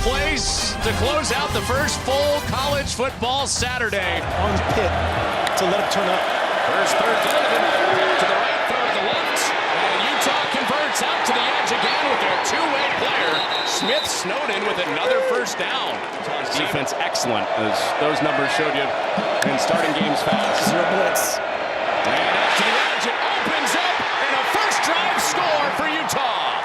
place to close out the first full college football Saturday. On Pitt to let him turn up. First third good, to the right, throw to the left. And Utah converts out to the edge again with their two-way player. Smith Snowden with another first down. Utah's defense excellent, as those numbers showed you in starting games fast. Zero blitz. And out to the edge, it opens up, and a first drive score for Utah.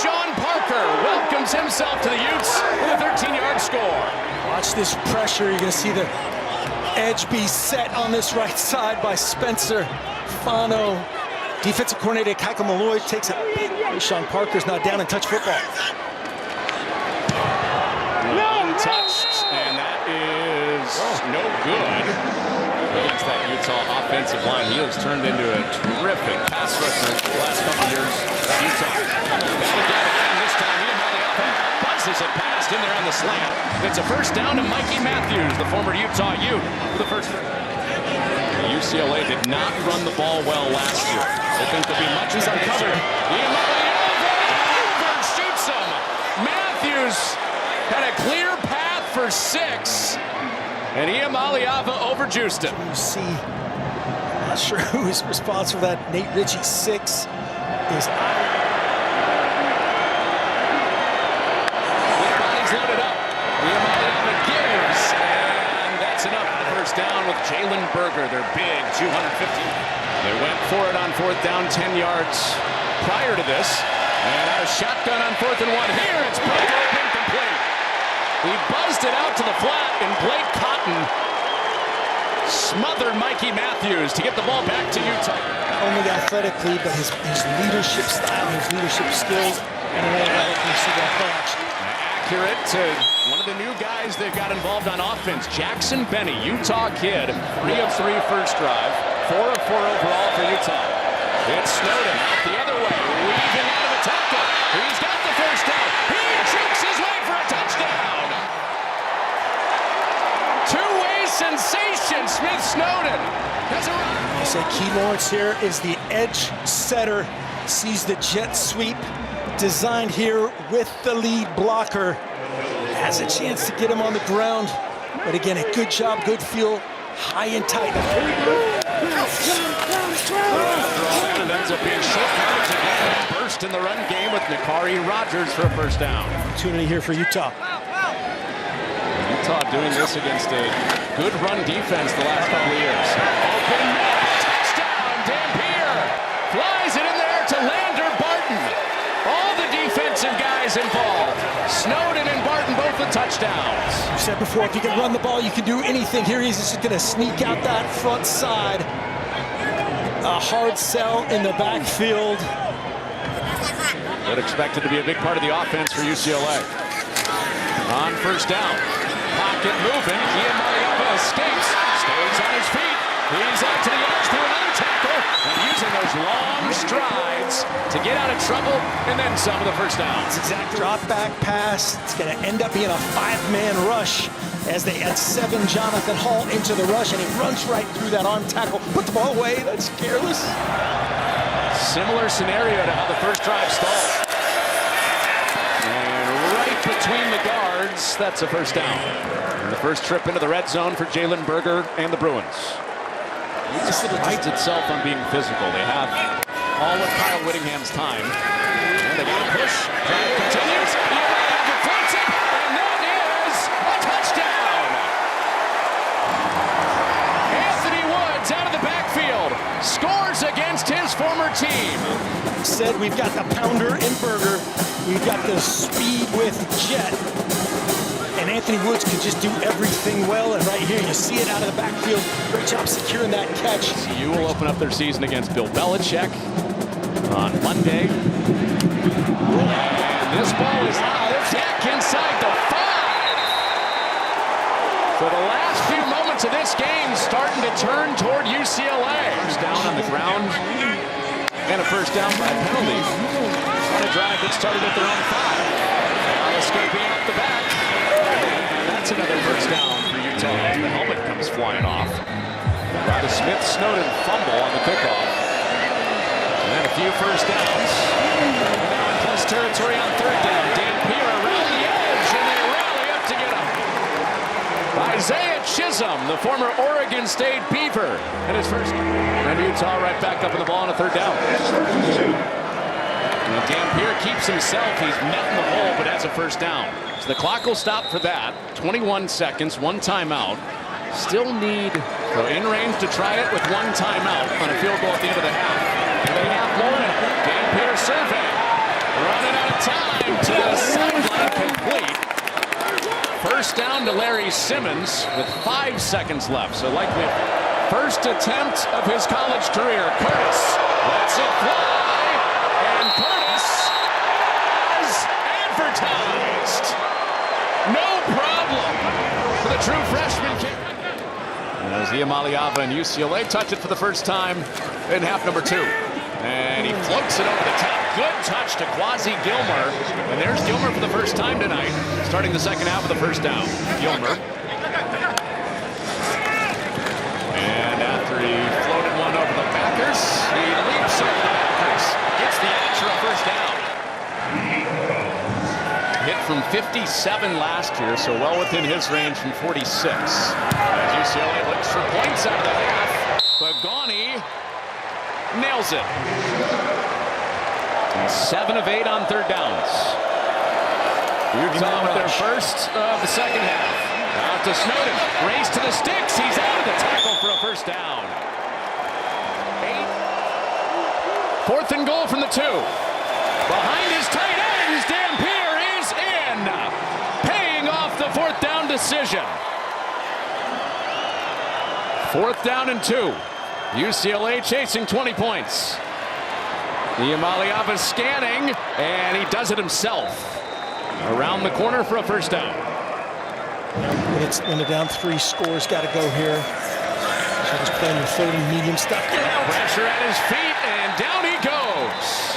Sean Parker welcomes himself to the Utes with a 13-yard score. Watch this pressure. You're going to see the edge be set on this right side by Spencer Fano. Defensive coordinator Keiko Malloy takes it. Sean Parker's not down and touch football. Untouched, and that is no good against that Utah offensive line. He has turned into a terrific pass rusher the last couple of years. Utah. This time, buzzes it past in there on the slant. It's a first down to Mikey Matthews, the former Utah Ute, for the first. UCLA did not run the ball well last year. I think there'll be much. He's uncovered. Shoots him. Matthews had a clear path for 6. And Iamaliava overjuiced him. You see, I'm not sure who is responsible for that. Nate Ritchie, 6 is loaded up. Iamaliava gives, and that's enough for the first down with Jalen Berger, their big 250. They went for it on fourth down, 10 yards prior to this. And out of shotgun on 4th and 1 here. It's Berger incomplete. He buzzed it out to the flat, and Blake Cotton smothered Mikey Matthews to get the ball back to Utah. Not only athletically, but his leadership style, his leadership skills, and you see that play action. Accurate to one of the new guys that got involved on offense, Jackson Benny, Utah kid, 3 of 3 first drive, 4 of 4 overall for Utah. It's Snowden out the other way, weaving out of a tackle. He's got the first down. He jukes his way for a touchdown. Two-way sensation, Smith Snowden has arrived. I say Key Lawrence here is the edge setter, sees the jet sweep. Designed here with the lead blocker, has a chance to get him on the ground, but again, a good job, good feel, high and tight. And ends up being short yardage again. Burst in the run game with Nakari Rogers for a first down. Opportunity here for Utah. Utah doing this against a good run defense the last couple of years. Open touchdown, Dampier flies it in there to Lander Barton. All the defensive guys involved. Snowden and Barton both with touchdowns. You said before, if you can run the ball, you can do anything. Here he's just going to sneak out that front side. A hard sell in the backfield. But expected to be a big part of the offense for UCLA. On first down. Pocket moving. Iamaliava escapes. Stays on his feet. He's out to the edge through another tackle. And using those long strides to get out of trouble, and then some of the first downs. Exactly. Drop back pass. It's going to end up being a 5-man rush as they add 7 Jonathan Hall into the rush, and he runs right through that arm tackle. Put the ball away. That's careless. Similar scenario to how the first drive stalled. And right between the guards, that's a first down. And the first trip into the red zone for Jalen Berger and the Bruins. This prides itself on being physical. They have all of Kyle Whittingham's time. And they got a push. Drive continues. Iamaliava floats it. And that is a touchdown. Anthony Woods out of the backfield. Scores against his former team. Said we've got the pounder in Berger. We've got the speed with Jet. And Anthony Woods can just do everything well. And right here, you see it out of the backfield. Great job securing that catch. CU will open up their season against Bill Belichick on Monday. And this ball is back inside the 5. For the last few moments of this game, starting to turn toward UCLA. First down on the ground. And a first down by penalty. On a drive that started at their own 5. Now escaping up the back. That's another first down for Utah. The helmet comes flying off. Got a Smith Snowden fumble on the kickoff. And then a few first downs. Now in close territory on third down. Dampier around the edge. Chisholm, the former Oregon State Beaver, and his first. And Utah right back up in the ball on a third down. And Dampier keeps himself. He's met in the hole, but has a first down. So the clock will stop for that. 21 seconds, one timeout. Still need in range to try it with one timeout on a field goal at the end of the half. And they have more in it. Dampier surveying. Running out of time to the sideline, complete. First down to Larry Simmons with 5 seconds left. So likely first attempt of his college career. Curtis lets it fly. And Curtis as advertised. No problem for the true freshman kick. As Iamaleava and UCLA touch it for the first time in half number 2. And he floats it over the top. Good touch to Quasi Gilmer. And there's Gilmer for the first time tonight, starting the second half of the first down. Gilmer. And after he floated one over the backers, he leaps over the backers. Gets the edge for a first down. Hit from 57 last year, so well within his range from 46. As UCLA looks for points out of the half, but Gawney nails it. 7 of 8 on third downs. Utah with their first of the second half. Out to Snowden. Race to the sticks. He's out of the tackle for a first down. 4th and goal from the 2. Behind his tight ends, Dampier is in. Paying off the 4th down decision. 4th down and 2. UCLA chasing 20 points. Iamaleava scanning, and he does it himself. Around the corner for a first down. It's in the down 3 scores, got to go here. So just playing the third and medium stuff. Pressure at his feet, and down he goes.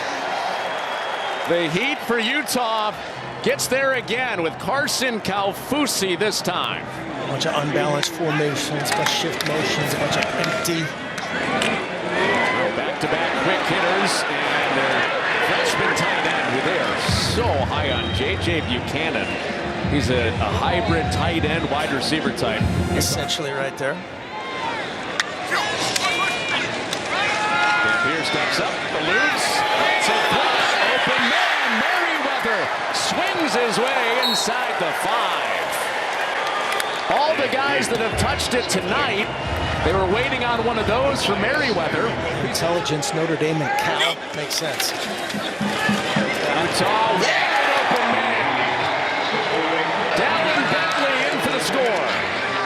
The heat for Utah gets there again with Carson Kaufusi this time. A bunch of unbalanced formations, a bunch of shift motions, a bunch of empty. Back-to-back quick hitters, and their freshman tight end, who they are so high on, J.J. Buchanan. He's a hybrid tight end, wide receiver type. Essentially right there. Dampier steps up, eludes, lets it fly, open man, Merriweather swings his way inside the 5. All the guys that have touched it tonight, they were waiting on one of those for Merriweather. Intelligence, Notre Dame and Cal. Makes sense. Utah, wide open man. Dallin Bentley in for the score.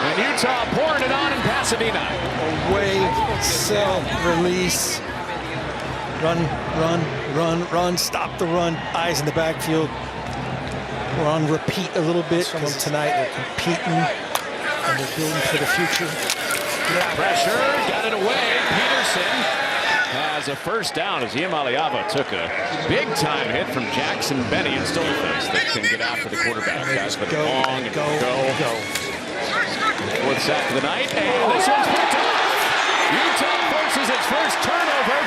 And Utah pouring it on in Pasadena. Away, sell, release. Run, run, run, run. Stop the run. Eyes in the backfield. We're on repeat a little bit from tonight. They're competing and they're building for the future. Pressure, got it away. Peterson has a first down as Iamaleava took a big-time hit from Jackson Benny and still defense that can get after the quarterback. Guys, but long and go. 4th sack of the night, and this one's picked up. Utah forces its first turnover,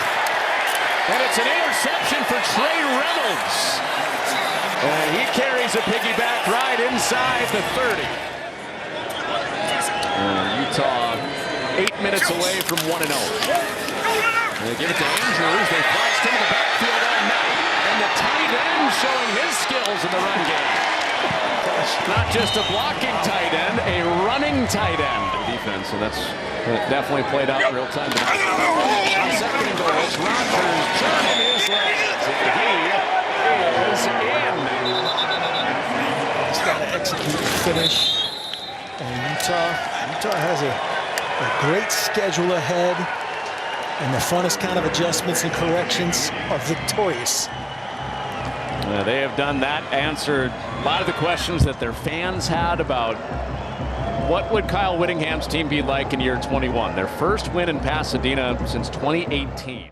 and it's an interception for Trey Reynolds. And he carries a piggyback right inside the 30. Utah 8 minutes away from 1-0. They give it to Andrews. They flashed him in the backfield all night. And the tight end showing his skills in the run game. Not just a blocking tight end, a running tight end. Defense, and that's definitely played out in real time. On 2nd and goal, it's Rogers turning his legs. He is in. He's got to execute and finish. And Utah has a great schedule ahead, and the funnest kind of adjustments and corrections are victorious. They have done that, answered a lot of the questions that their fans had about what would Kyle Whittingham's team be like in year 21. Their first win in Pasadena since 2018.